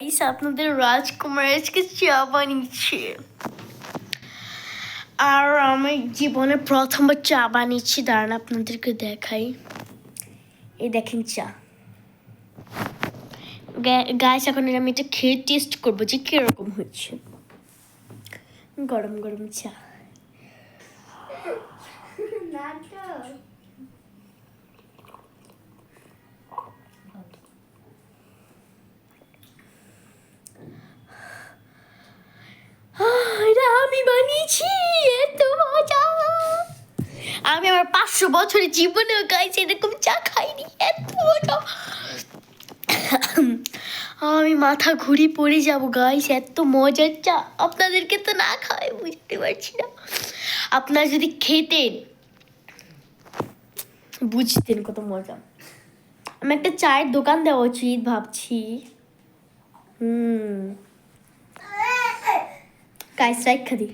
Guys আপনাদের রাজকুমার আজকে চা বানিয়েছে আর আমি জীবনে প্রথমবার চা বানিয়েছি। দাঁড়ান আপনাদেরকে দেখাই। এই দেখেন চা। গাইস এখন আমি এটা খেয়ে টেস্ট করবো যে কিরকম হচ্ছে। গরম গরম চা। এটা আমি বানিয়েছি, এত মজা। আমি আমার 500 বছরের জীবনেও গাইস এরকম চা খাইনি, এত মজা। আমি মাথা ঘুরি পড়ে যাব গাইস, এত মজার চা। আপনাদেরকে তো না খাই বুঝতে পারছি না। আপনারা যদি খেতেন বুঝতেন কত মজা। আমি একটা চায়ের দোকান দেওয়া উচিত ভাবছি। গাইস রাইখা দিই।